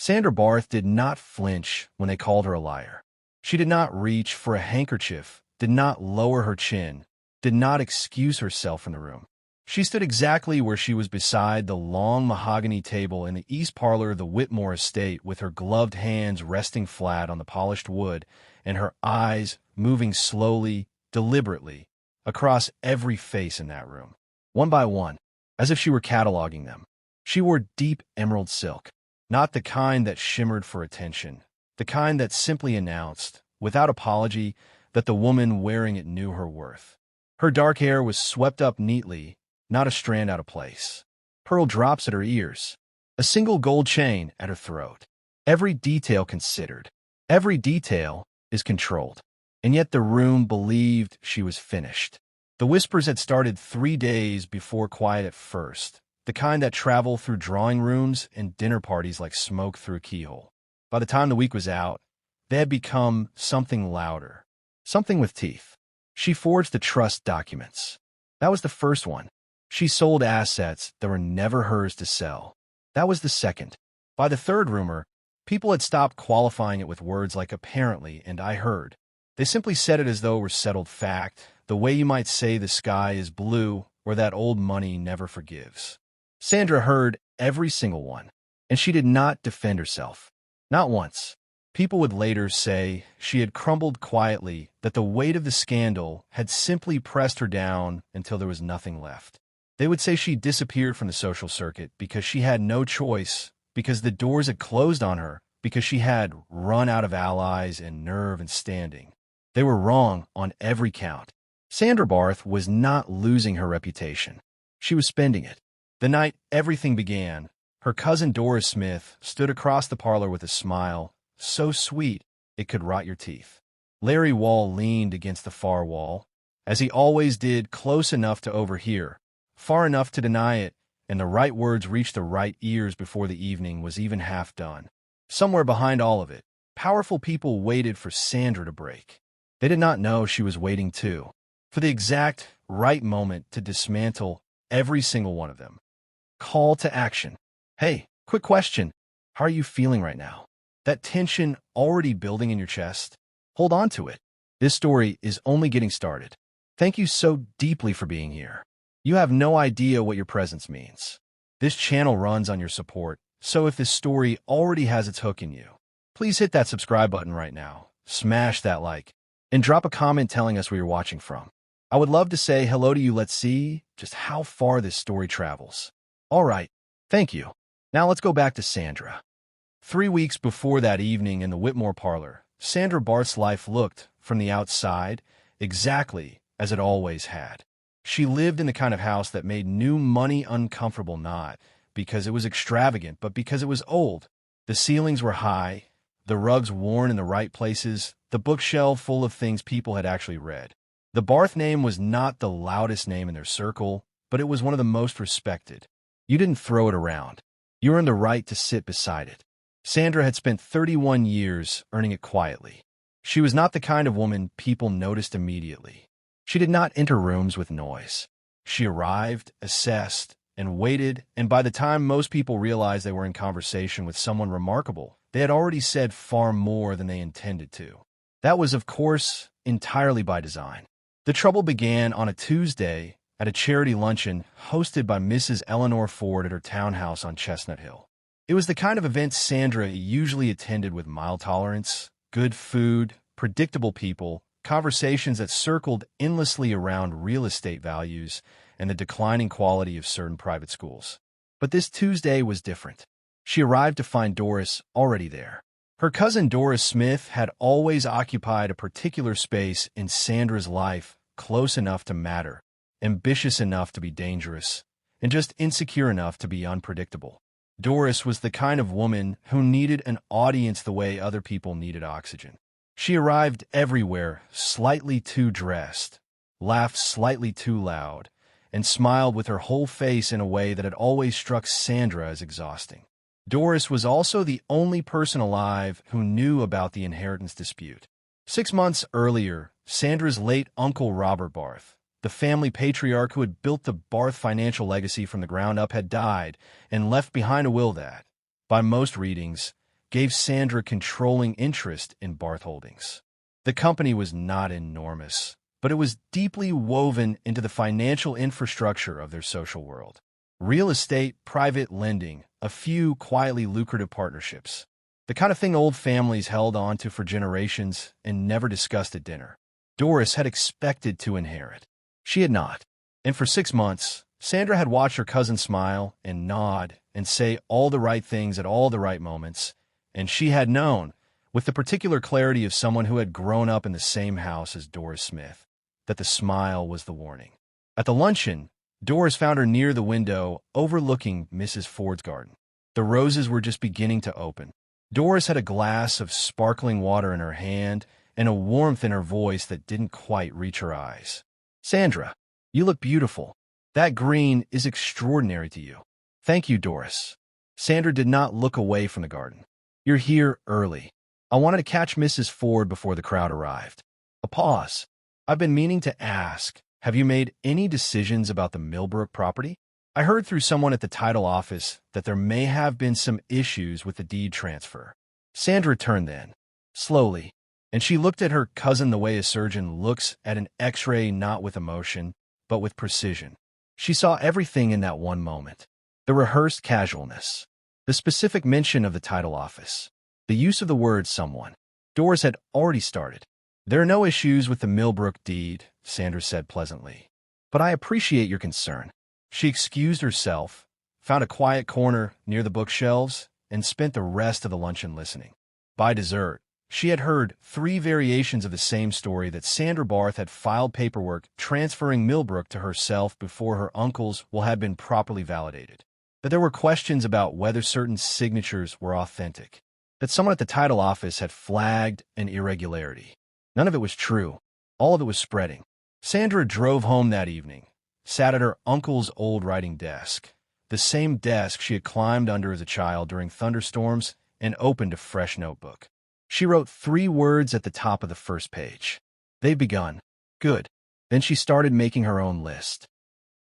Sandra Barth did not flinch when they called her a liar. She did not reach for a handkerchief, did not lower her chin, did not excuse herself from the room. She stood exactly where she was beside the long mahogany table in the east parlor of the Whitmore estate, with her gloved hands resting flat on the polished wood and her eyes moving slowly, deliberately, across every face in that room, one by one, as if she were cataloging them. She wore deep emerald silk, not the kind that shimmered for attention, the kind that simply announced, without apology, that the woman wearing it knew her worth. Her dark hair was swept up neatly, not a strand out of place. Pearl drops at her ears, a single gold chain at her throat. Every detail considered. Every detail is controlled. And yet the room believed she was finished. The whispers had started 3 days before quiet at first, the kind that travel through drawing rooms and dinner parties like smoke through a keyhole. By the time the week was out, they had become something louder, something with teeth. She forged the trust documents. That was the first one. She sold assets that were never hers to sell. That was the second. By the third rumor, people had stopped qualifying it with words like apparently and I heard. They simply said it as though it were settled fact, the way you might say the sky is blue or that old money never forgives. Sandra heard every single one, and she did not defend herself. Not once. People would later say she had crumbled quietly, that the weight of the scandal had simply pressed her down until there was nothing left. They would say she disappeared from the social circuit because she had no choice, because the doors had closed on her, because she had run out of allies and nerve and standing. They were wrong on every count. Sandra Barth was not losing her reputation. She was spending it. The night everything began, her cousin Doris Smith stood across the parlor with a smile, so sweet it could rot your teeth. Larry Wall leaned against the far wall, as he always did, close enough to overhear, far enough to deny it, and the right words reached the right ears before the evening was even half done. Somewhere behind all of it, powerful people waited for Sandra to break. They did not know she was waiting too, for the exact right moment to dismantle every single one of them. Call to action. Hey, quick question. How are you feeling right now? That tension already building in your chest? Hold on to it. This story is only getting started. Thank you so deeply for being here. You have no idea what your presence means. This channel runs on your support, so if this story already has its hook in you, please hit that subscribe button right now, smash that like, and drop a comment telling us where you're watching from. I would love to say hello to you. Let's see just how far this story travels. All right, thank you. Now let's go back to Sandra. 3 weeks before that evening in the Whitmore parlor, Sandra Barth's life looked, from the outside, exactly as it always had. She lived in the kind of house that made new money uncomfortable, not because it was extravagant, but because it was old. The ceilings were high, the rugs worn in the right places, the bookshelf full of things people had actually read. The Barth name was not the loudest name in their circle, but it was one of the most respected. You didn't throw it around. You earned the right to sit beside it. Sandra had spent 31 years earning it quietly. She was not the kind of woman people noticed immediately. She did not enter rooms with noise. She arrived, assessed, and waited, and by the time most people realized they were in conversation with someone remarkable, they had already said far more than they intended to. That was, of course, entirely by design. The trouble began on a Tuesday at a charity luncheon hosted by Mrs. Eleanor Ford at her townhouse on Chestnut Hill. It was the kind of event Sandra usually attended with mild tolerance, good food, predictable people, conversations that circled endlessly around real estate values and the declining quality of certain private schools. But this Tuesday was different. She arrived to find Doris already there. Her cousin Doris Smith had always occupied a particular space in Sandra's life, close enough to matter, ambitious enough to be dangerous, and just insecure enough to be unpredictable. Doris was the kind of woman who needed an audience the way other people needed oxygen. She arrived everywhere, slightly too dressed, laughed slightly too loud, and smiled with her whole face in a way that had always struck Sandra as exhausting. Doris was also the only person alive who knew about the inheritance dispute. 6 months earlier, Sandra's late uncle Robert Barth, the family patriarch who had built the Barth financial legacy from the ground up, had died and left behind a will that, by most readings, gave Sandra controlling interest in Barth Holdings. The company was not enormous, but it was deeply woven into the financial infrastructure of their social world. Real estate, private lending, a few quietly lucrative partnerships. The kind of thing old families held on to for generations and never discussed at dinner. Doris had expected to inherit. She had not. And for 6 months, Sandra had watched her cousin smile and nod and say all the right things at all the right moments, and she had known, with the particular clarity of someone who had grown up in the same house as Doris Smith, that the smile was the warning. At the luncheon, Doris found her near the window overlooking Mrs. Ford's garden. The roses were just beginning to open. Doris had a glass of sparkling water in her hand and a warmth in her voice that didn't quite reach her eyes. "Sandra, you look beautiful. That green is extraordinary to you." "Thank you, Doris." Sandra did not look away from the garden. "You're here early. I wanted to catch Mrs. Ford before the crowd arrived." A pause. "I've been meaning to ask, have you made any decisions about the Millbrook property? I heard through someone at the title office that there may have been some issues with the deed transfer." Sandra turned then, slowly, and she looked at her cousin the way a surgeon looks at an X-ray, not with emotion, but with precision. She saw everything in that one moment. The rehearsed casualness, the specific mention of the title office, the use of the word someone. Doris had already started. "There are no issues with the Millbrook deed," Sandra said pleasantly. "But I appreciate your concern." She excused herself, found a quiet corner near the bookshelves, and spent the rest of the luncheon listening. By dessert, she had heard 3 variations of the same story that Sandra Barth had filed paperwork transferring Millbrook to herself before her uncle's will had been properly validated, that there were questions about whether certain signatures were authentic, that someone at the title office had flagged an irregularity. None of it was true. All of it was spreading. Sandra drove home that evening, sat at her uncle's old writing desk, the same desk she had climbed under as a child during thunderstorms, and opened a fresh notebook. She wrote 3 words at the top of the first page. "They've begun. Good." Then she started making her own list.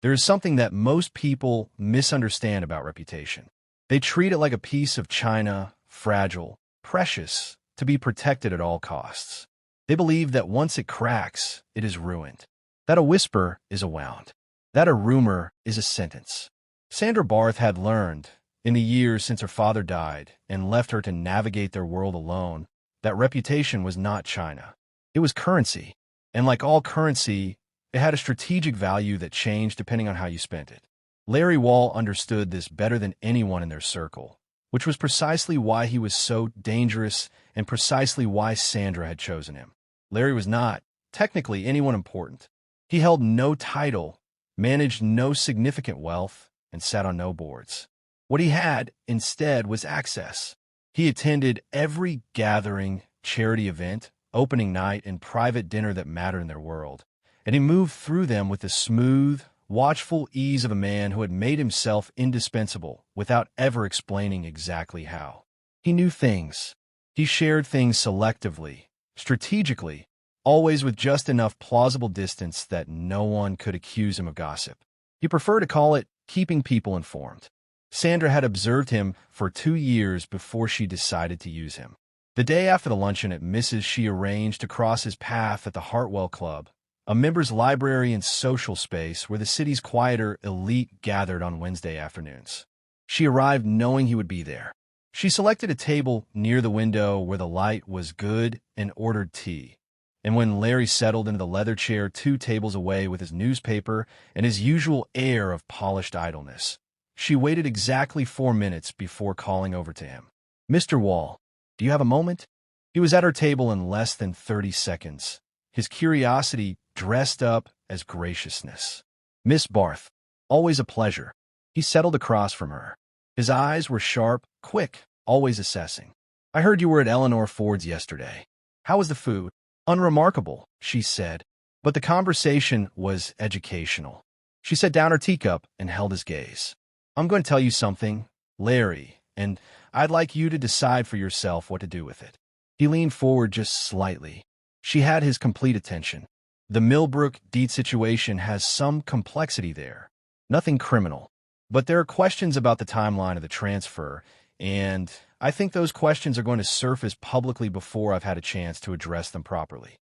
There is something that most people misunderstand about reputation. They treat it like a piece of china, fragile, precious, to be protected at all costs. They believe that once it cracks, it is ruined, that a whisper is a wound, that a rumor is a sentence. Sandra Barth had learned, in the years since her father died and left her to navigate their world alone, that reputation was not china. It was currency, and like all currency, it had a strategic value that changed depending on how you spent it. Larry Wall understood this better than anyone in their circle, which was precisely why he was so dangerous and precisely why Sandra had chosen him. Larry was not, technically, anyone important. He held no title, managed no significant wealth, and sat on no boards. What he had, instead, was access. He attended every gathering, charity event, opening night, and private dinner that mattered in their world, and he moved through them with the smooth, watchful ease of a man who had made himself indispensable without ever explaining exactly how. He knew things. He shared things selectively, strategically, always with just enough plausible distance that no one could accuse him of gossip. He preferred to call it keeping people informed. Sandra had observed him for 2 years before she decided to use him. The day after the luncheon at Mrs. she arranged to cross his path at the Hartwell Club, a members' library and social space where the city's quieter elite gathered on Wednesday afternoons. She arrived knowing he would be there. She selected a table near the window where the light was good and ordered tea. And when Larry settled into the leather chair 2 tables away with his newspaper and his usual air of polished idleness, she waited exactly 4 minutes before calling over to him. "Mr. Wall, do you have a moment?" He was at her table in less than 30 seconds, his curiosity dressed up as graciousness. "Miss Barth, always a pleasure." He settled across from her. His eyes were sharp, quick, always assessing. "I heard you were at Eleanor Ford's yesterday. How was the food?" "Unremarkable," she said, but the conversation was educational. She set down her teacup and held his gaze. "I'm going to tell you something, Larry, and I'd like you to decide for yourself what to do with it." He leaned forward just slightly. She had his complete attention. "The Millbrook deed situation has some complexity there. Nothing criminal. But there are questions about the timeline of the transfer, and I think those questions are going to surface publicly before I've had a chance to address them properly.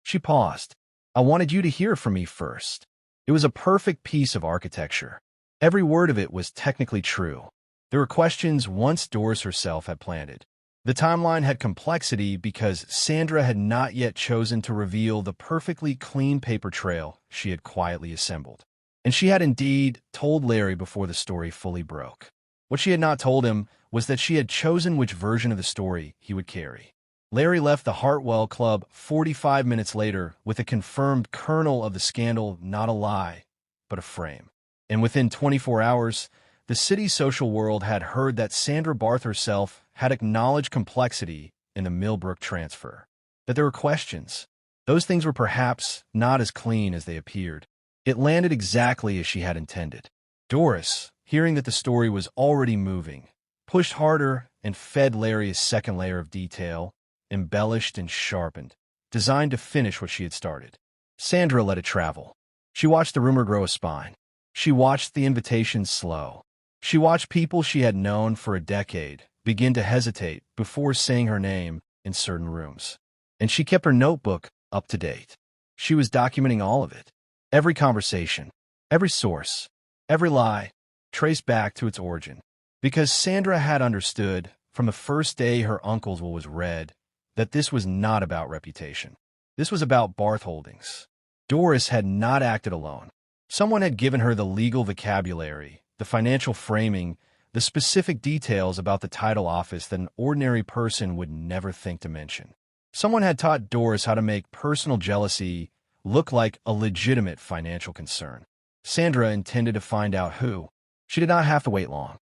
She paused. I wanted you to hear from me first. It was a perfect piece of architecture. Every word of it was technically true. There were questions once Doris herself had planted. The timeline had complexity because Sandra had not yet chosen to reveal the perfectly clean paper trail she had quietly assembled. And she had indeed told Larry before the story fully broke. What she had not told him was that she had chosen which version of the story he would carry. Larry left the Hartwell Club 45 minutes later with a confirmed kernel of the scandal, not a lie, but a frame. And within 24 hours, the city's social world had heard that Sandra Barth herself had acknowledged complexity in the Millbrook transfer. That there were questions. Those things were perhaps not as clean as they appeared. It landed exactly as she had intended. Doris, hearing that the story was already moving, pushed harder and fed Larry a second layer of detail, embellished and sharpened, designed to finish what she had started. Sandra let it travel. She watched the rumor grow a spine. She watched the invitations slow. She watched people she had known for a decade begin to hesitate before saying her name in certain rooms. And she kept her notebook up to date. She was documenting all of it. Every conversation, every source, every lie, traced back to its origin. Because Sandra had understood from the first day her uncle's will was read that this was not about reputation. This was about Barth Holdings. Doris had not acted alone. Someone had given her the legal vocabulary, the financial framing, the specific details about the title office that an ordinary person would never think to mention. Someone had taught Doris how to make personal jealousy look like a legitimate financial concern. Sandra intended to find out who. She did not have to wait long.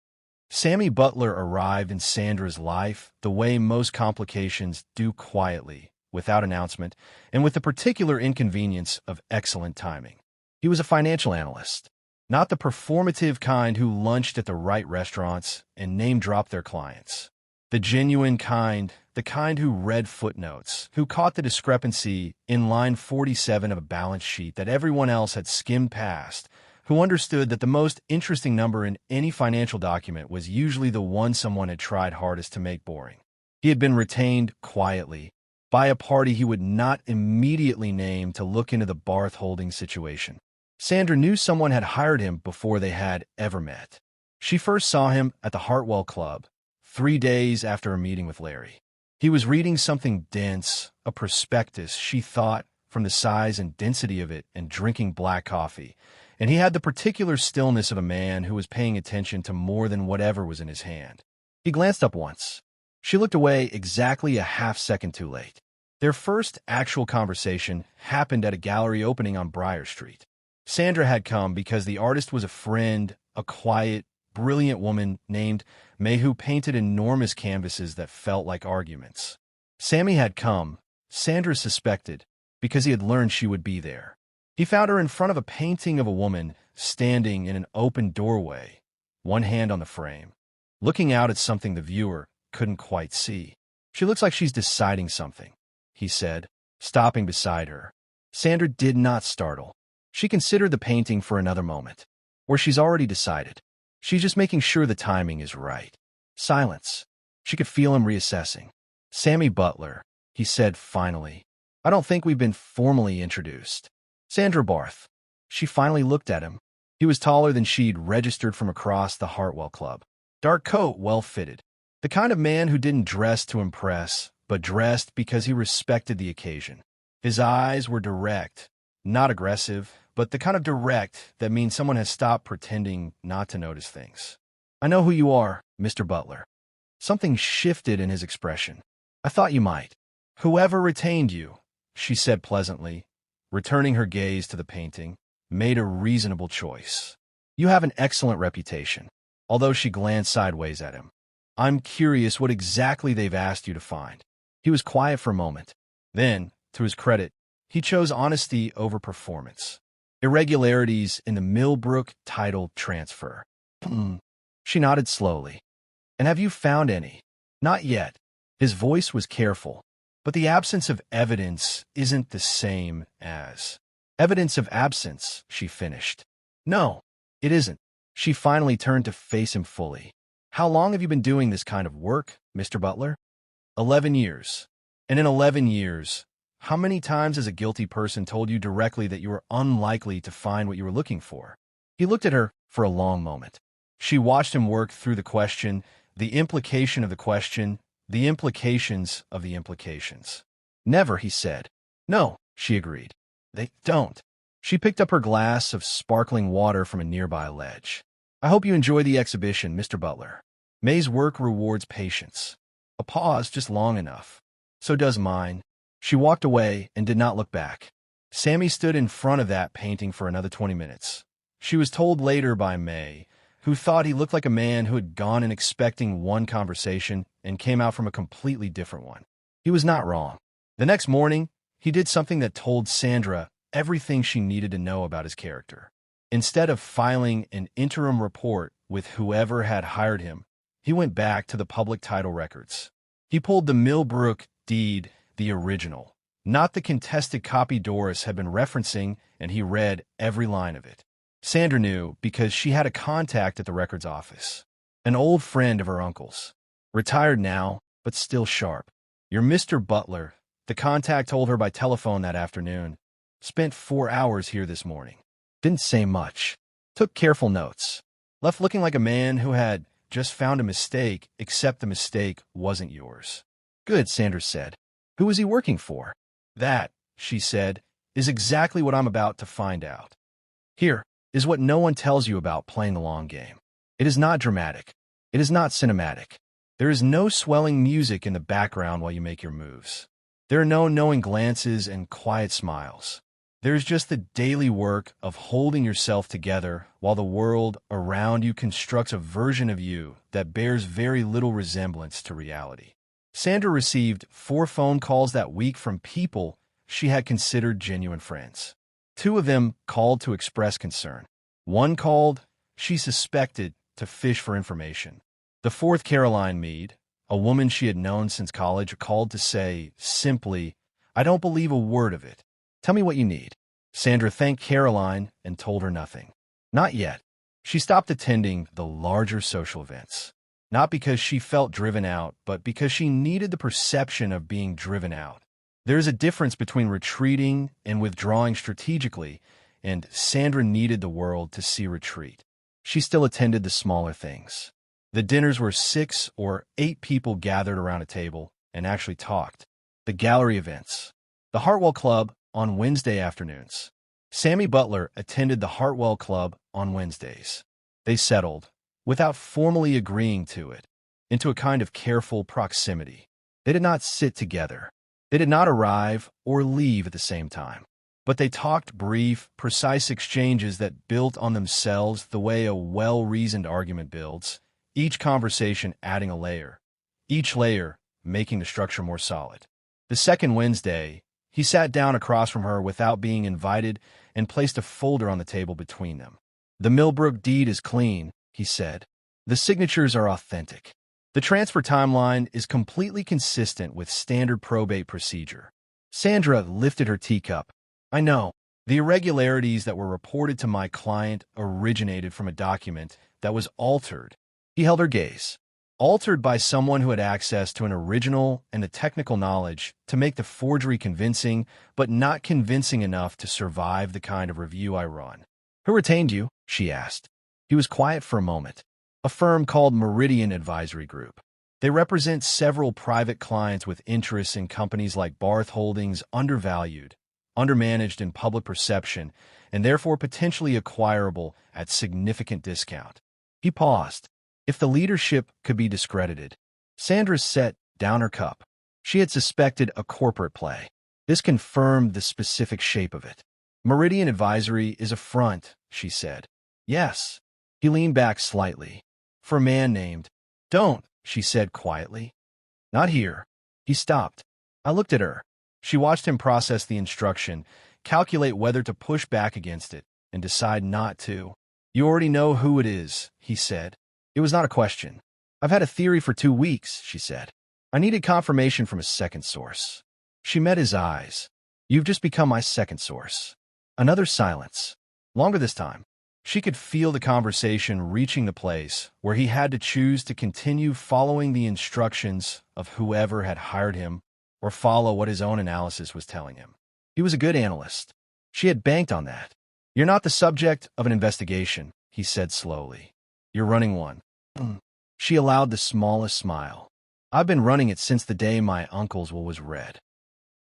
Sammy Butler arrived in Sandra's life the way most complications do, quietly, without announcement, and with the particular inconvenience of excellent timing. He was a financial analyst, not the performative kind who lunched at the right restaurants and name-dropped their clients. The genuine kind, the kind who read footnotes, who caught the discrepancy in line 47 of a balance sheet that everyone else had skimmed past, who understood that the most interesting number in any financial document was usually the one someone had tried hardest to make boring. He had been retained quietly by a party he would not immediately name to look into the Barth Holdings situation. Sandra knew someone had hired him before they had ever met. She first saw him at the Hartwell Club, 3 days after a meeting with Larry. He was reading something dense, a prospectus, she thought, from the size and density of it, and drinking black coffee. And he had the particular stillness of a man who was paying attention to more than whatever was in his hand. He glanced up once. She looked away exactly a half-second too late. Their first actual conversation happened at a gallery opening on Briar Street. Sandra had come because the artist was a friend, a quiet, brilliant woman named May who painted enormous canvases that felt like arguments. Sammy had come, Sandra suspected, because he had learned she would be there. He found her in front of a painting of a woman standing in an open doorway, one hand on the frame, looking out at something the viewer couldn't quite see. She looks like she's deciding something, he said, stopping beside her. Sandra did not startle. She considered the painting for another moment. Or she's already decided. She's just making sure the timing is right. Silence. She could feel him reassessing. Sammy Butler, he said finally. I don't think we've been formally introduced. Sandra Barth. She finally looked at him. He was taller than she'd registered from across the Hartwell Club. Dark coat, well-fitted. The kind of man who didn't dress to impress, but dressed because he respected the occasion. His eyes were direct, not aggressive, but the kind of direct that means someone has stopped pretending not to notice things. I know who you are, Mr. Butler. Something shifted in his expression. I thought you might. Whoever retained you, she said pleasantly, returning her gaze to the painting, made a reasonable choice. You have an excellent reputation, although she glanced sideways at him. I'm curious what exactly they've asked you to find. He was quiet for a moment. Then, to his credit, he chose honesty over performance. Irregularities in the Millbrook title transfer. She nodded slowly. And have you found any? Not yet. His voice was careful. But the absence of evidence isn't the same as evidence of absence, she finished. No, it isn't. She finally turned to face him fully. How long have you been doing this kind of work, Mr. Butler? 11 years. And in 11 years, how many times has a guilty person told you directly that you were unlikely to find what you were looking for? He looked at her for a long moment. She watched him work through the question, the implication of the question, the implications of the implications. Never, he said. No, she agreed. They don't. She picked up her glass of sparkling water from a nearby ledge. I hope you enjoy the exhibition, Mr. Butler. May's work rewards patience. A pause just long enough. So does mine. She walked away and did not look back. Sammy stood in front of that painting for another 20 minutes. She was told later by May, who thought he looked like a man who had gone in expecting one conversation and came out from a completely different one. He was not wrong. The next morning, he did something that told Sandra everything she needed to know about his character. Instead of filing an interim report with whoever had hired him, he went back to the public title records. He pulled the Millbrook deed, the original, not the contested copy Doris had been referencing, and he read every line of it. Sandra knew because she had a contact at the records office, an old friend of her uncle's. Retired now, but still sharp. You're Mr. Butler, the contact told her by telephone that afternoon. Spent 4 hours here this morning. Didn't say much. Took careful notes. Left looking like a man who had just found a mistake, except the mistake wasn't yours. Good, Sanders said. Who was he working for? That, she said, is exactly what I'm about to find out. Here is what no one tells you about playing the long game. It is not dramatic. It is not cinematic. There is no swelling music in the background while you make your moves. There are no knowing glances and quiet smiles. There is just the daily work of holding yourself together while the world around you constructs a version of you that bears very little resemblance to reality. Sandra received 4 phone calls that week from people she had considered genuine friends. 2 of them called to express concern. 1 called, she suspected, to fish for information. The 4th, Caroline Mead, a woman she had known since college, called to say, simply, I don't believe a word of it. Tell me what you need. Sandra thanked Caroline and told her nothing. Not yet. She stopped attending the larger social events. Not because she felt driven out, but because she needed the perception of being driven out. There is a difference between retreating and withdrawing strategically, and Sandra needed the world to see retreat. She still attended the smaller things. The dinners where 6 or 8 people gathered around a table and actually talked. The gallery events. The Hartwell Club on Wednesday afternoons. Sammy Butler attended the Hartwell Club on Wednesdays. They settled, without formally agreeing to it, into a kind of careful proximity. They did not sit together. They did not arrive or leave at the same time. But they talked brief, precise exchanges that built on themselves the way a well-reasoned argument builds, each conversation adding a layer, each layer making the structure more solid. The second Wednesday, he sat down across from her without being invited and placed a folder on the table between them. The Millbrook deed is clean, he said. The signatures are authentic. The transfer timeline is completely consistent with standard probate procedure. Sandra lifted her teacup. I know. The irregularities that were reported to my client originated from a document that was altered. He held her gaze. Altered by someone who had access to an original and the technical knowledge to make the forgery convincing, but not convincing enough to survive the kind of review I run. Who retained you? She asked. He was quiet for a moment. A firm called Meridian Advisory Group. They represent several private clients with interests in companies like Barth Holdings, undervalued, undermanaged in public perception, and therefore potentially acquirable at significant discount. He paused. If the leadership could be discredited. Sandra set down her cup. She had suspected a corporate play. This confirmed the specific shape of it. Meridian Advisory is a front, she said. Yes. He leaned back slightly. For a man named. Don't, she said quietly. Not here. He stopped. I looked at her. She watched him process the instruction, calculate whether to push back against it, and decide not to. You already know who it is, he said. It was not a question. I've had a theory for 2 weeks, she said. I needed confirmation from a second source. She met his eyes. You've just become my second source. Another silence. Longer this time. She could feel the conversation reaching the place where he had to choose to continue following the instructions of whoever had hired him or follow what his own analysis was telling him. He was a good analyst. She had banked on that. "You're not the subject of an investigation," he said slowly. "You're running one." She allowed the smallest smile. "I've been running it since the day my uncle's will was read.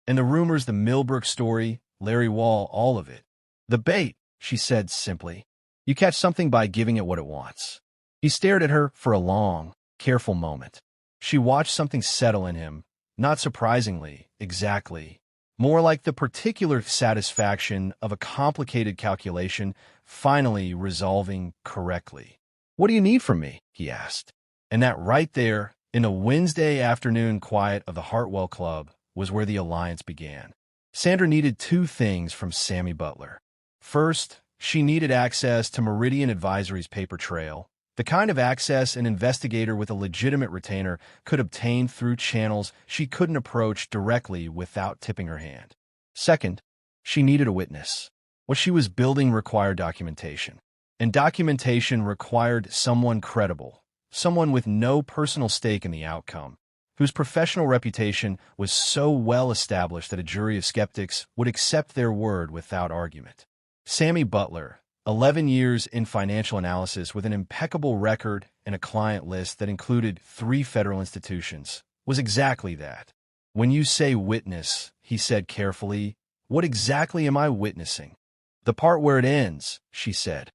And the rumors, the Millbrook story, Larry Wall, all of it. The bait," she said simply. "You catch something by giving it what it wants." He stared at her for a long, careful moment. She watched something settle in him, not surprisingly, exactly. More like the particular satisfaction of a complicated calculation finally resolving correctly. "What do you need from me?" he asked. And that right there, in the Wednesday afternoon quiet of the Hartwell Club, was where the alliance began. Sandra needed two things from Sammy Butler. First, she needed access to Meridian Advisory's paper trail, the kind of access an investigator with a legitimate retainer could obtain through channels she couldn't approach directly without tipping her hand. Second, she needed a witness. What she was building required documentation. And documentation required someone credible, someone with no personal stake in the outcome, whose professional reputation was so well established that a jury of skeptics would accept their word without argument. Sammy Butler, 11 years in financial analysis with an impeccable record and a client list that included 3 federal institutions, was exactly that. "When you say witness," he said carefully, "what exactly am I witnessing?" "The part where it ends," she said.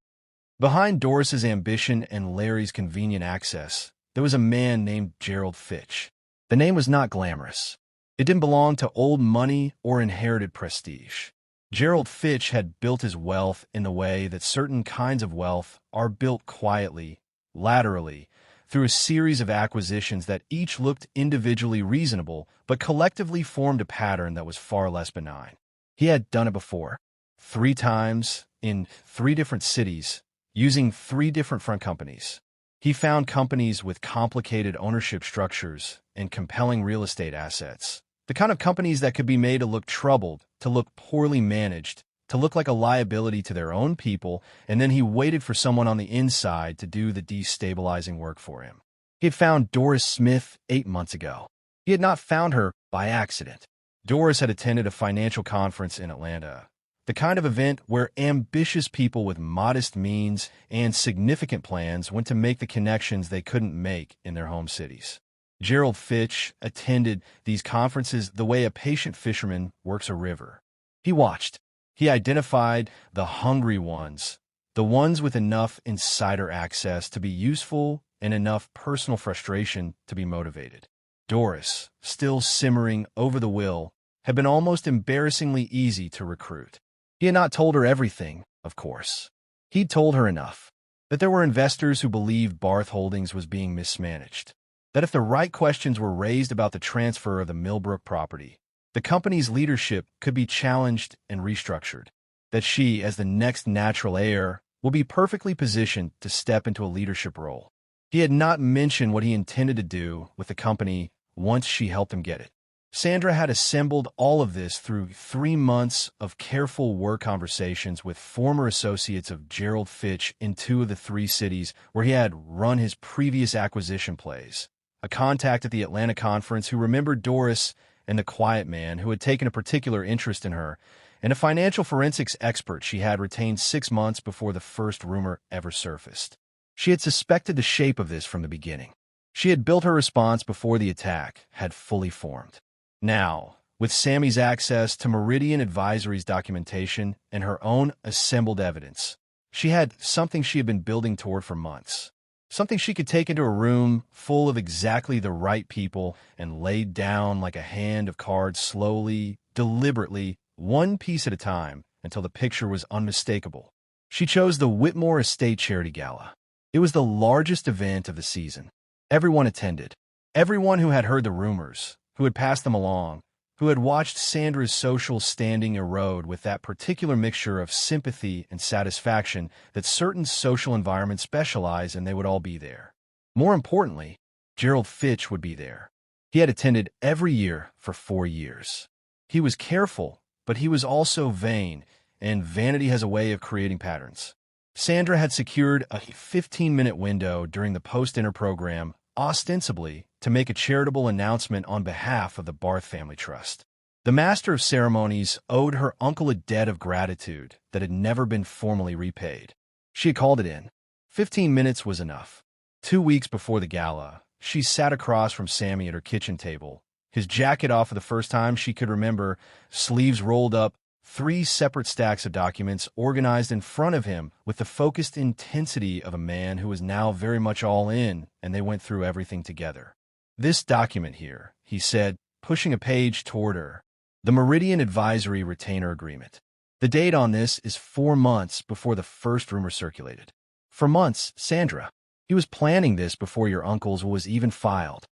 Behind Doris's ambition and Larry's convenient access, there was a man named Gerald Fitch. The name was not glamorous. It didn't belong to old money or inherited prestige. Gerald Fitch had built his wealth in the way that certain kinds of wealth are built quietly, laterally, through a series of acquisitions that each looked individually reasonable but collectively formed a pattern that was far less benign. He had done it before, 3 times, in 3 different cities, using 3 different front companies. He found companies with complicated ownership structures and compelling real estate assets, the kind of companies that could be made to look troubled, to look poorly managed, to look like a liability to their own people, and then he waited for someone on the inside to do the destabilizing work for him. He had found Doris Smith 8 months ago. He had not found her by accident. Doris had attended a financial conference in Atlanta, the kind of event where ambitious people with modest means and significant plans went to make the connections they couldn't make in their home cities. Gerald Fitch attended these conferences the way a patient fisherman works a river. He watched. He identified the hungry ones, the ones with enough insider access to be useful and enough personal frustration to be motivated. Doris, still simmering over the will, had been almost embarrassingly easy to recruit. He had not told her everything, of course. He'd told her enough, that there were investors who believed Barth Holdings was being mismanaged, that if the right questions were raised about the transfer of the Millbrook property, the company's leadership could be challenged and restructured, that she, as the next natural heir, will be perfectly positioned to step into a leadership role. He had not mentioned what he intended to do with the company once she helped him get it. Sandra had assembled all of this through 3 months of careful work conversations with former associates of Gerald Fitch in 2 of the 3 cities where he had run his previous acquisition plays, a contact at the Atlanta conference who remembered Doris and the quiet man who had taken a particular interest in her, and a financial forensics expert she had retained 6 months before the first rumor ever surfaced. She had suspected the shape of this from the beginning. She had built her response before the attack had fully formed. Now, with Sammy's access to Meridian Advisory's documentation and her own assembled evidence, she had something she had been building toward for months. Something she could take into a room full of exactly the right people and lay down like a hand of cards slowly, deliberately, one piece at a time until the picture was unmistakable. She chose the Whitmore Estate Charity Gala. It was the largest event of the season. Everyone attended. Everyone who had heard the rumors, who had passed them along, who had watched Sandra's social standing erode with that particular mixture of sympathy and satisfaction that certain social environments specialize in, they would all be there. More importantly, Gerald Fitch would be there. He had attended every year for 4 years. He was careful, but he was also vain, and vanity has a way of creating patterns. Sandra had secured a 15-minute window during the post-dinner program, ostensibly to make a charitable announcement on behalf of the Barth Family Trust. The master of ceremonies owed her uncle a debt of gratitude that had never been formally repaid. She had called it in. 15 minutes was enough. 2 weeks before the gala, she sat across from Sammy at her kitchen table, his jacket off for the first time she could remember, sleeves rolled up, 3 separate stacks of documents organized in front of him with the focused intensity of a man who was now very much all in, and they went through everything together. "This document here," he said, pushing a page toward her. "The Meridian Advisory Retainer Agreement. The date on this is 4 months before the first rumor circulated." "For months, Sandra. He was planning this before your uncle's was even filed."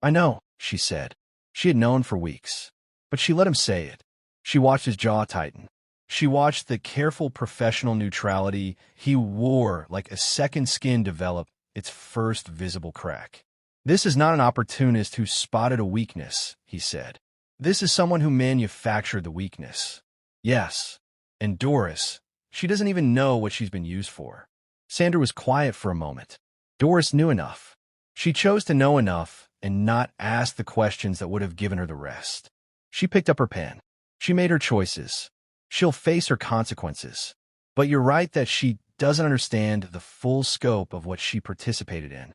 "I know," she said. She had known for weeks. But she let him say it. She watched his jaw tighten. She watched the careful professional neutrality he wore like a second skin develop its first visible crack. "This is not an opportunist who spotted a weakness," he said. "This is someone who manufactured the weakness." "Yes. And Doris, she doesn't even know what she's been used for." Sandra was quiet for a moment. Doris knew enough. She chose to know enough and not ask the questions that would have given her the rest. She picked up her pen. She made her choices. She'll face her consequences. But you're right that she doesn't understand the full scope of what she participated in.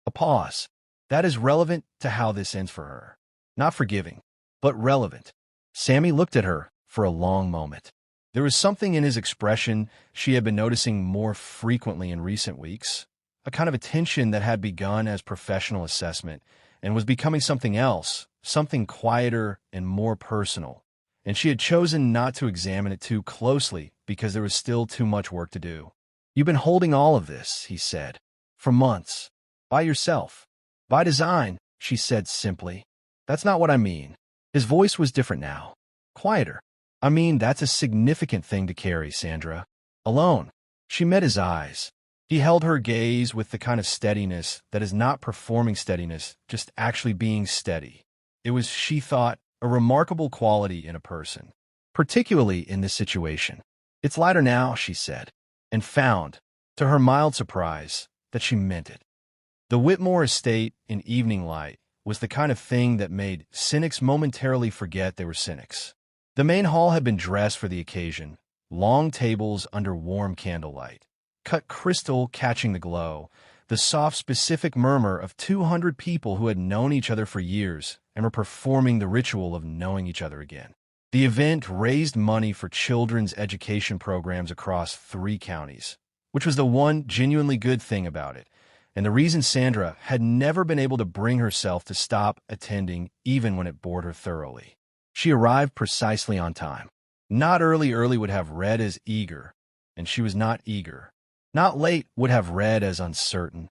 A pause. That is relevant to how this ends for her. Not forgiving, but relevant. Sammy looked at her for a long moment. There was something in his expression she had been noticing more frequently in recent weeks, a kind of attention that had begun as professional assessment and was becoming something else, something quieter and more personal. And she had chosen not to examine it too closely because there was still too much work to do. "You've been holding all of this," he said, "for months. By yourself. By design," she said simply. "That's not what I mean." His voice was different now. Quieter. "I mean, that's a significant thing to carry, Sandra. Alone." She met his eyes. He held her gaze with the kind of steadiness that is not performing steadiness, just actually being steady. It was, she thought, a remarkable quality in a person, particularly in this situation. "It's lighter now," she said, and found, to her mild surprise, that she meant it. The Whitmore estate in evening light was the kind of thing that made cynics momentarily forget they were cynics. The main hall had been dressed for the occasion, long tables under warm candlelight, cut crystal catching the glow, the soft specific murmur of 200 people who had known each other for years and were performing the ritual of knowing each other again. The event raised money for children's education programs across 3 counties, which was the one genuinely good thing about it, and the reason Sandra had never been able to bring herself to stop attending even when it bored her thoroughly. She arrived precisely on time. Not early would have read as eager, and she was not eager. Not late would have read as uncertain,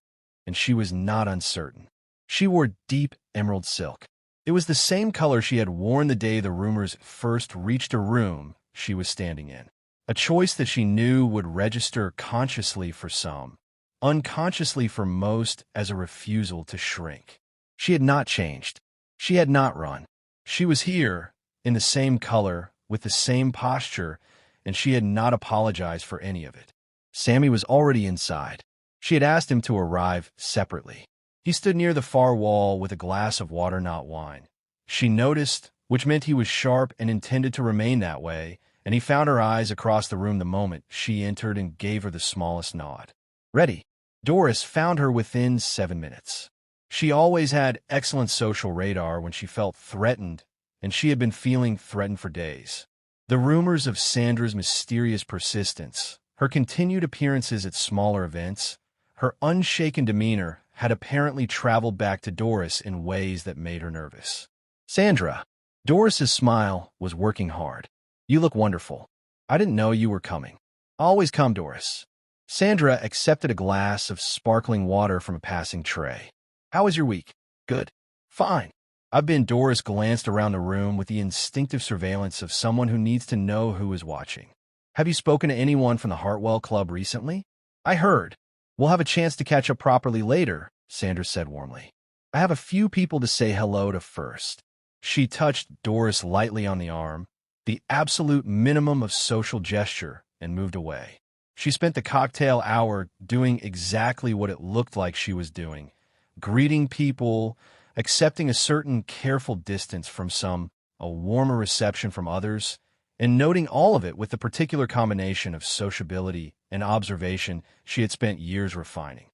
and she was not uncertain. She wore deep emerald silk. It was the same color she had worn the day the rumors first reached a room she was standing in. A choice that she knew would register consciously for some, unconsciously for most, as a refusal to shrink. She had not changed. She had not run. She was here, in the same color, with the same posture, and she had not apologized for any of it. Sammy was already inside. She had asked him to arrive separately. He stood near the far wall with a glass of water, not wine. She noticed, which meant he was sharp and intended to remain that way, and he found her eyes across the room the moment she entered and gave her the smallest nod. "Ready." Doris found her within 7 minutes. She always had excellent social radar when she felt threatened, and she had been feeling threatened for days. The rumors of Sandra's mysterious persistence, her continued appearances at smaller events, her unshaken demeanor had apparently traveled back to Doris in ways that made her nervous. "Sandra." Doris's smile was working hard. "You look wonderful. I didn't know you were coming." "Always come, Doris." Sandra accepted a glass of sparkling water from a passing tray. "How was your week?" "Good." "Fine. I've been." Doris glanced around the room with the instinctive surveillance of someone who needs to know who is watching. "Have you spoken to anyone from the Hartwell Club recently?" "I heard. We'll have a chance to catch up properly later," Sandra said warmly. "I have a few people to say hello to first." She touched Doris lightly on the arm, the absolute minimum of social gesture, and moved away. She spent the cocktail hour doing exactly what it looked like she was doing, greeting people, accepting a certain careful distance from some, a warmer reception from others, and noting all of it with the particular combination of sociability and observation she had spent years refining.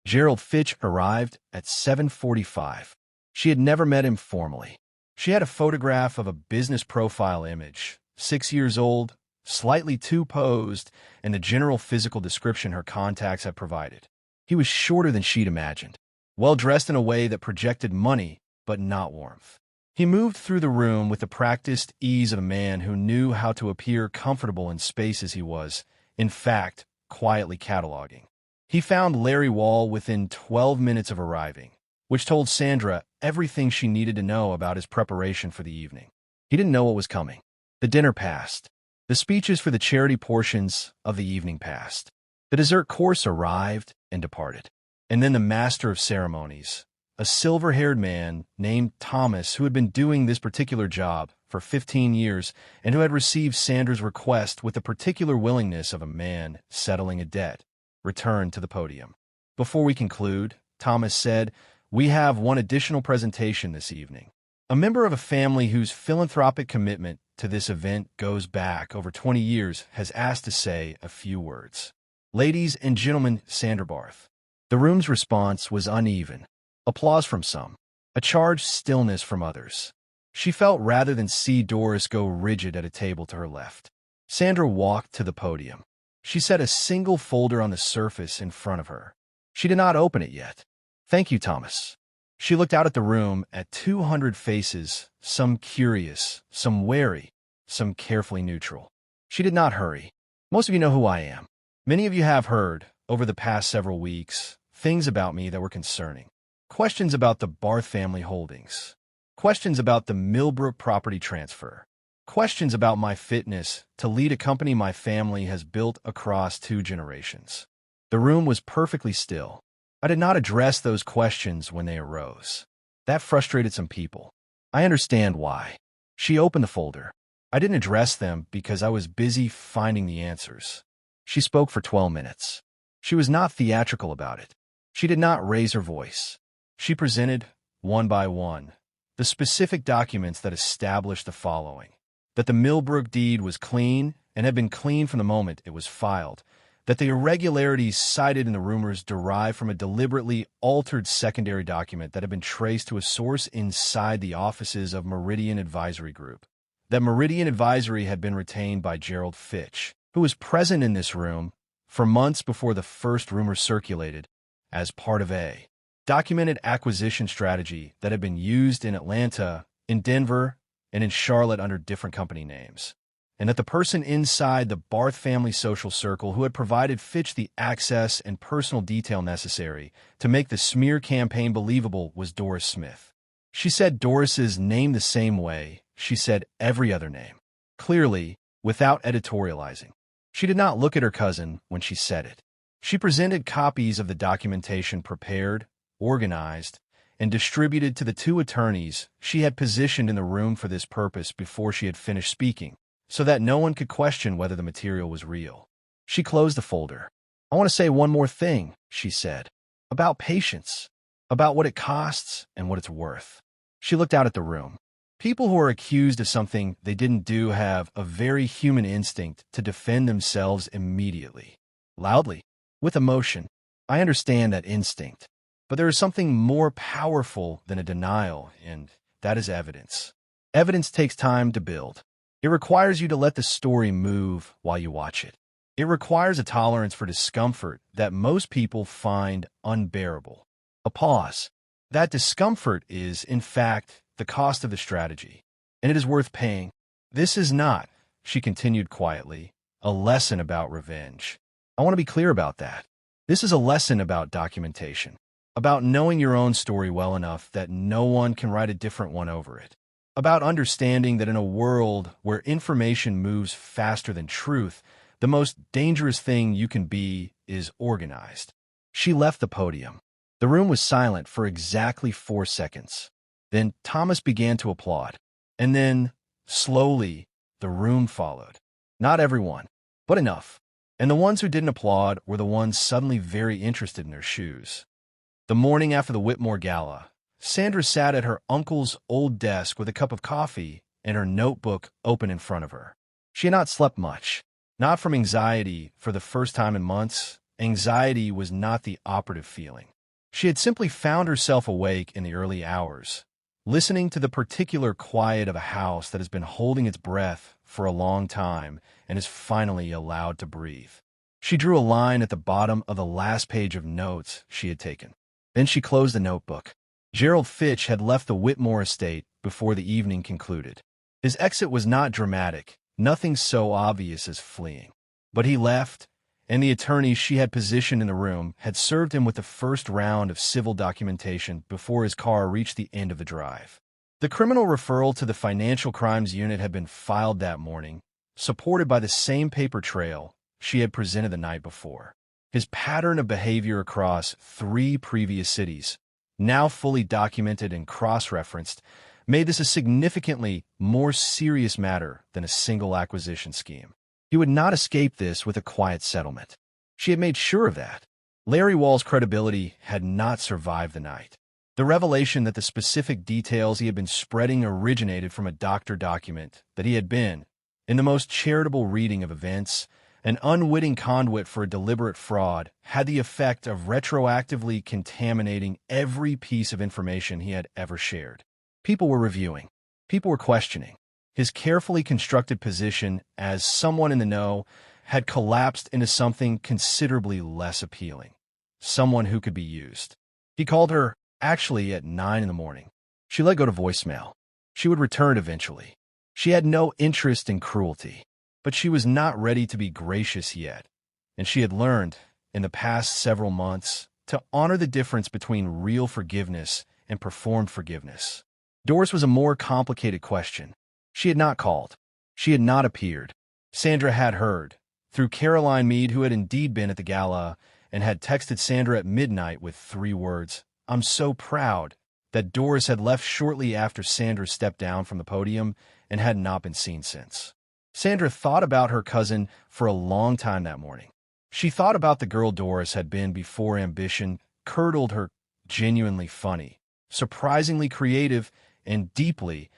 Gerald Fitch arrived at 7:45. She had never met him formally. She had a photograph of a business profile image, 6 years old, slightly too posed, and the general physical description her contacts had provided. He was shorter than she'd imagined, well-dressed in a way that projected money, but not warmth. He moved through the room with the practiced ease of a man who knew how to appear comfortable in spaces he was, in fact, quietly cataloging. He found Larry Wall within 12 minutes of arriving, which told Sandra everything she needed to know about his preparation for the evening. He didn't know what was coming. The dinner passed. The speeches for the charity portions of the evening passed. The dessert course arrived and departed. And then the master of ceremonies, a silver-haired man named Thomas who had been doing this particular job for 15 years and who had received Sandra's request with the particular willingness of a man settling a debt, returned to the podium. Before we conclude, Thomas said, "We have one additional presentation this evening. A member of a family whose philanthropic commitment to this event goes back over 20 years has asked to say a few words. Ladies and gentlemen, Sandra Barth." The room's response was uneven. Applause from some, a charged stillness from others. She felt rather than see Doris go rigid at a table to her left. Sandra walked to the podium. She set a single folder on the surface in front of her. She did not open it yet. "Thank you, Thomas." She looked out at the room at 200 faces, some curious, some wary, some carefully neutral. She did not hurry. "Most of you know who I am. Many of you have heard, over the past several weeks, things about me that were concerning. Questions about the Barth family holdings. Questions about the Millbrook property transfer. Questions about my fitness to lead a company my family has built across 2 generations." The room was perfectly still. I did not address those questions when they arose. That frustrated some people. I understand why. She opened the folder. I didn't address them because I was busy finding the answers. She spoke for 12 minutes. She was not theatrical about it. She did not raise her voice. She presented, one by one, the specific documents that established the following: that the Millbrook deed was clean and had been clean from the moment it was filed, that the irregularities cited in the rumors derived from a deliberately altered secondary document that had been traced to a source inside the offices of Meridian Advisory Group, that Meridian Advisory had been retained by Gerald Fitch, who was present in this room for months before the first rumor circulated, as part of a documented acquisition strategy that had been used in Atlanta, in Denver, and in Charlotte under different company names, and that the person inside the Barth family social circle who had provided Fitch the access and personal detail necessary to make the smear campaign believable was Doris Smith. She said Doris's name the same way she said every other name, clearly, without editorializing. She did not look at her cousin when she said it. She presented copies of the documentation prepared, organized, and distributed to the 2 attorneys she had positioned in the room for this purpose before she had finished speaking, so that no one could question whether the material was real. She closed the folder. "I want to say one more thing," she said, "about patience, about what it costs and what it's worth." She looked out at the room. People who are accused of something they didn't do have a very human instinct to defend themselves immediately, loudly, with emotion. I understand that instinct. But there is something more powerful than a denial, and that is evidence. Evidence takes time to build. It requires you to let the story move while you watch it. It requires a tolerance for discomfort that most people find unbearable. A pause. That discomfort is, in fact, the cost of the strategy, and it is worth paying. This is not, she continued quietly, a lesson about revenge. I want to be clear about that. This is a lesson about documentation, about knowing your own story well enough that no one can write a different one over it, about understanding that in a world where information moves faster than truth, the most dangerous thing you can be is organized. She left the podium. The room was silent for exactly 4 seconds. Then Thomas began to applaud. And then, slowly, the room followed. Not everyone, but enough. And the ones who didn't applaud were the ones suddenly very interested in their shoes. The morning after the Whitmore Gala, Sandra sat at her uncle's old desk with a cup of coffee and her notebook open in front of her. She had not slept much. Not from anxiety for the first time in months. Anxiety was not the operative feeling. She had simply found herself awake in the early hours, listening to the particular quiet of a house that has been holding its breath for a long time and is finally allowed to breathe. She drew a line at the bottom of the last page of notes she had taken. Then she closed the notebook. Gerald Fitch had left the Whitmore estate before the evening concluded. His exit was not dramatic, nothing so obvious as fleeing. But he left, and the attorneys she had positioned in the room had served him with the first round of civil documentation before his car reached the end of the drive. The criminal referral to the Financial Crimes Unit had been filed that morning, supported by the same paper trail she had presented the night before. His pattern of behavior across 3 previous cities, now fully documented and cross-referenced, made this a significantly more serious matter than a single acquisition scheme. He would not escape this with a quiet settlement. She had made sure of that. Larry Wall's credibility had not survived the night. The revelation that the specific details he had been spreading originated from a doctor document that he had been, in the most charitable reading of events, an unwitting conduit for a deliberate fraud, had the effect of retroactively contaminating every piece of information he had ever shared. People were reviewing. People were questioning. His carefully constructed position as someone in the know had collapsed into something considerably less appealing. Someone who could be used. He called her, actually, at 9 in the morning. She let go to voicemail. She would return eventually. She had no interest in cruelty. But she was not ready to be gracious yet, and she had learned, in the past several months, to honor the difference between real forgiveness and performed forgiveness. Doris was a more complicated question. She had not called. She had not appeared. Sandra had heard, through Caroline Mead, who had indeed been at the gala, and had texted Sandra at midnight with 3 words, "I'm so proud," that Doris had left shortly after Sandra stepped down from the podium and had not been seen since. Sandra thought about her cousin for a long time that morning. She thought about the girl Doris had been before ambition curdled her, genuinely funny, surprisingly creative, and deeply,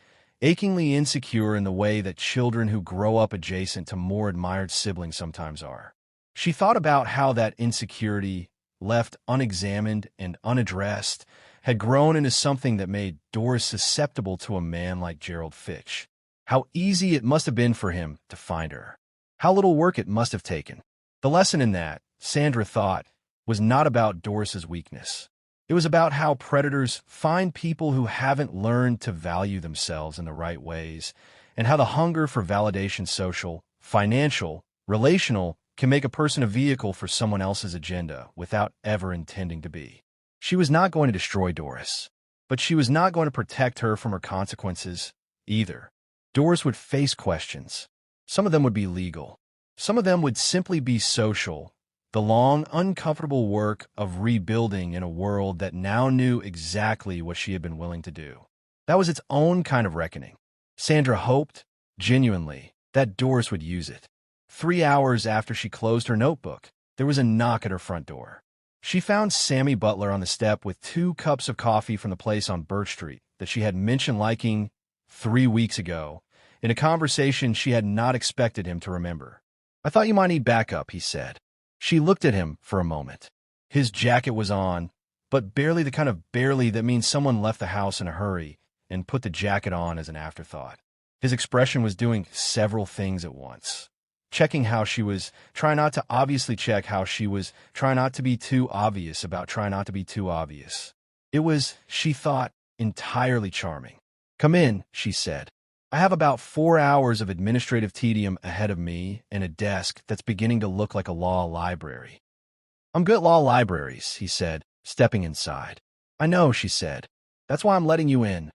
achingly insecure in the way that children who grow up adjacent to more admired siblings sometimes are. She thought about how that insecurity, left unexamined and unaddressed, had grown into something that made Doris susceptible to a man like Gerald Fitch. How easy it must have been for him to find her. How little work it must have taken. The lesson in that, Sandra thought, was not about Doris's weakness. It was about how predators find people who haven't learned to value themselves in the right ways, and how the hunger for validation, social, financial, relational, can make a person a vehicle for someone else's agenda without ever intending to be. She was not going to destroy Doris, but she was not going to protect her from her consequences either. Doris would face questions. Some of them would be legal. Some of them would simply be social. The long, uncomfortable work of rebuilding in a world that now knew exactly what she had been willing to do. That was its own kind of reckoning. Sandra hoped, genuinely, that Doris would use it. 3 hours after she closed her notebook, there was a knock at her front door. She found Sammy Butler on the step with 2 cups of coffee from the place on Birch Street that she had mentioned liking 3 weeks ago, in a conversation she had not expected him to remember. "I thought you might need backup," he said. She looked at him for a moment. His jacket was on, but barely the kind of barely that means someone left the house in a hurry and put the jacket on as an afterthought. His expression was doing several things at once. Checking how she was, trying not to obviously check how she was, trying not to be too obvious about trying not to be too obvious. It was, she thought, entirely charming. "Come in," she said. "I have about 4 hours of administrative tedium ahead of me and a desk that's beginning to look like a law library." "I'm good at law libraries," he said, stepping inside. "I know," she said. "That's why I'm letting you in."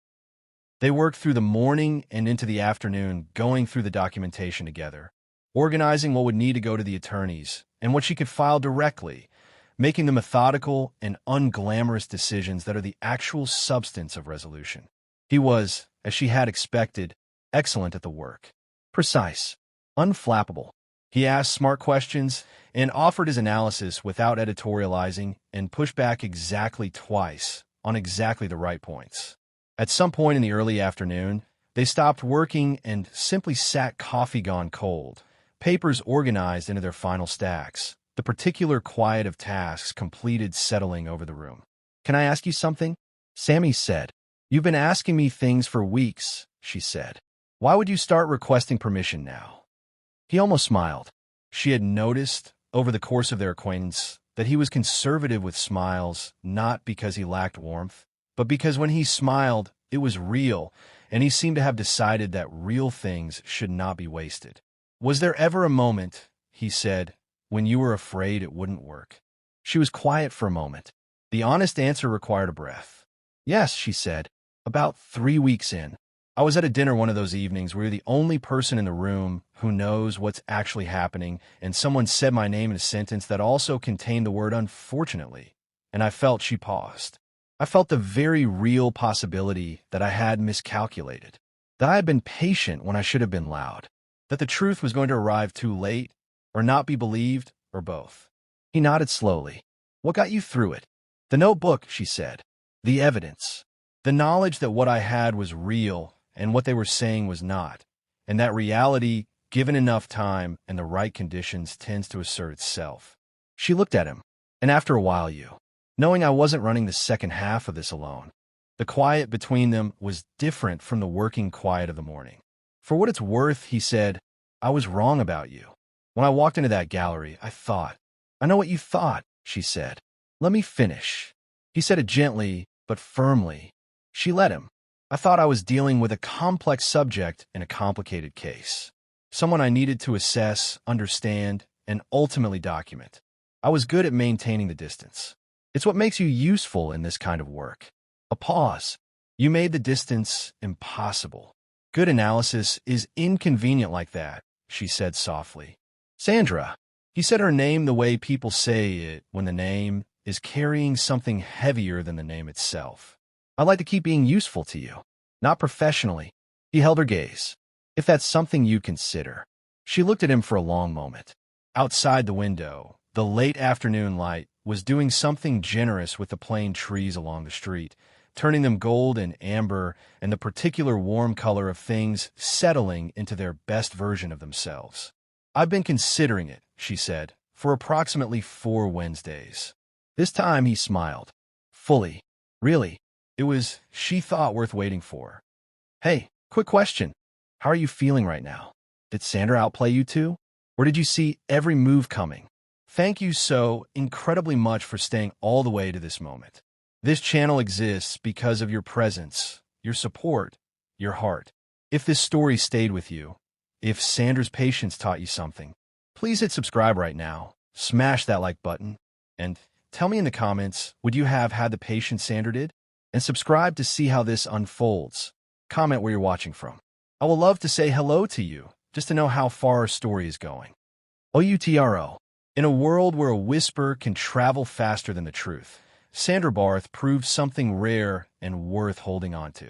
They worked through the morning and into the afternoon, going through the documentation together, organizing what would need to go to the attorneys and what she could file directly, making the methodical and unglamorous decisions that are the actual substance of resolution. He was, as she had expected, excellent at the work. Precise. Unflappable. He asked smart questions and offered his analysis without editorializing and pushed back exactly twice on exactly the right points. At some point in the early afternoon, they stopped working and simply sat coffee gone cold, papers organized into their final stacks, the particular quiet of tasks completed settling over the room. "Can I ask you something?" Sammy said. "You've been asking me things for weeks," she said. "Why would you start requesting permission now?" He almost smiled. She had noticed, over the course of their acquaintance, that he was conservative with smiles, not because he lacked warmth, but because when he smiled, it was real, and he seemed to have decided that real things should not be wasted. "Was there ever a moment," he said, "when you were afraid it wouldn't work?" She was quiet for a moment. The honest answer required a breath. "Yes," she said, "about 3 weeks in. I was at a dinner one of those evenings where you're the only person in the room who knows what's actually happening, and someone said my name in a sentence that also contained the word unfortunately, and I felt," she paused. "I felt the very real possibility that I had miscalculated, that I had been patient when I should have been loud, that the truth was going to arrive too late, or not be believed, or both." He nodded slowly. "What got you through it?" "The notebook," she said. "The evidence. The knowledge that what I had was real and what they were saying was not, and that reality, given enough time and the right conditions, tends to assert itself." She looked at him. "And after a while knowing I wasn't running the second half of this alone." The quiet between them was different from the working quiet of the morning. "For what it's worth," he said, "I was wrong about you. When I walked into that gallery, I thought—" "I know what you thought," she said. "Let me finish." He said it gently, but firmly. She let him. "I thought I was dealing with a complex subject in a complicated case. Someone I needed to assess, understand, and ultimately document. I was good at maintaining the distance. It's what makes you useful in this kind of work." A pause. "You made the distance impossible. Good analysis is inconvenient like that," she said softly. "Sandra." He said her name the way people say it when the name is carrying something heavier than the name itself. "I'd like to keep being useful to you. Not professionally." He held her gaze. "If that's something you consider." She looked at him for a long moment. Outside the window, the late afternoon light was doing something generous with the plain trees along the street, turning them gold and amber and the particular warm color of things settling into their best version of themselves. "I've been considering it," she said, "for approximately 4 Wednesdays. This time he smiled. Fully. Really. It was, she thought, worth waiting for. "Hey, quick question. How are you feeling right now? Did Sandra outplay you too? Or did you see every move coming? Thank you so incredibly much for staying all the way to this moment. This channel exists because of your presence, your support, your heart. If this story stayed with you, if Sandra's patience taught you something, please hit subscribe right now, smash that like button, and tell me in the comments, would you have had the patience Sandra did? And subscribe to see how this unfolds. Comment where you're watching from. I will love to say hello to you, just to know how far our story is going. OUTRO. In a world where a whisper can travel faster than the truth, Sandra Barth proved something rare and worth holding on to.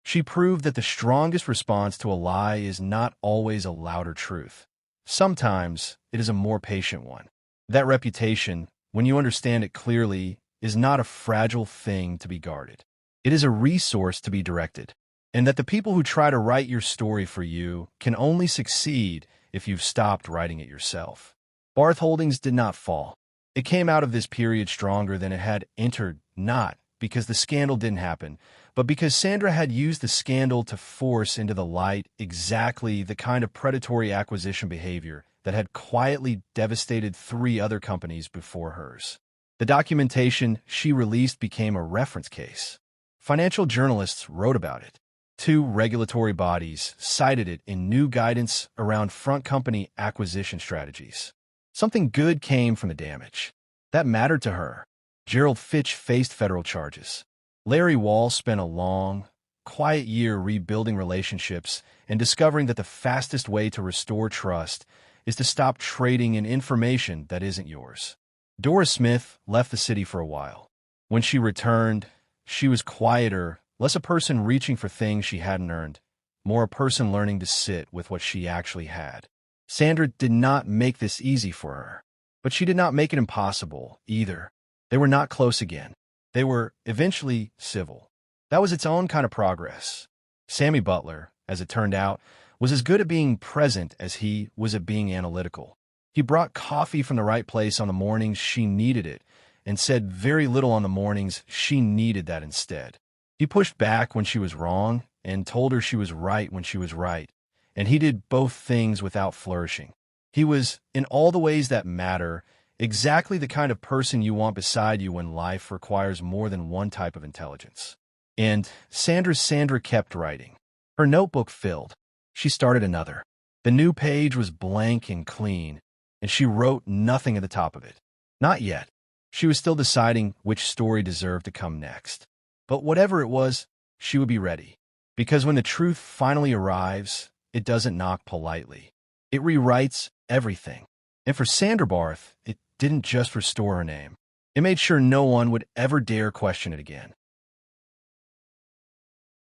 She proved that the strongest response to a lie is not always a louder truth. Sometimes it is a more patient one. That reputation, when you understand it clearly, is not a fragile thing to be guarded. It is a resource to be directed. And that the people who try to write your story for you can only succeed if you've stopped writing it yourself. Barth Holdings did not fall. It came out of this period stronger than it had entered, not because the scandal didn't happen, but because Sandra had used the scandal to force into the light exactly the kind of predatory acquisition behavior that had quietly devastated 3 other companies before hers. The documentation she released became a reference case. Financial journalists wrote about it. 2 regulatory bodies cited it in new guidance around front company acquisition strategies. Something good came from the damage. That mattered to her. Gerald Fitch faced federal charges. Larry Wall spent a long, quiet year rebuilding relationships and discovering that the fastest way to restore trust is to stop trading in information that isn't yours. Dora Smith left the city for a while. When she returned, she was quieter, less a person reaching for things she hadn't earned, more a person learning to sit with what she actually had. Sandra did not make this easy for her, but she did not make it impossible either. They were not close again. They were eventually civil. That was its own kind of progress. Sammy Butler, as it turned out, was as good at being present as he was at being analytical. He brought coffee from the right place on the mornings she needed it, and said very little on the mornings she needed that instead. He pushed back when she was wrong and told her she was right when she was right, and he did both things without flourishing. He was, in all the ways that matter, exactly the kind of person you want beside you when life requires more than one type of intelligence. And Sandra kept writing. Her notebook filled. She started another. The new page was blank and clean, and she wrote nothing at the top of it. Not yet. She was still deciding which story deserved to come next. But whatever it was, she would be ready. Because when the truth finally arrives, it doesn't knock politely. It rewrites everything. And for Sandra Barth, it didn't just restore her name. It made sure no one would ever dare question it again.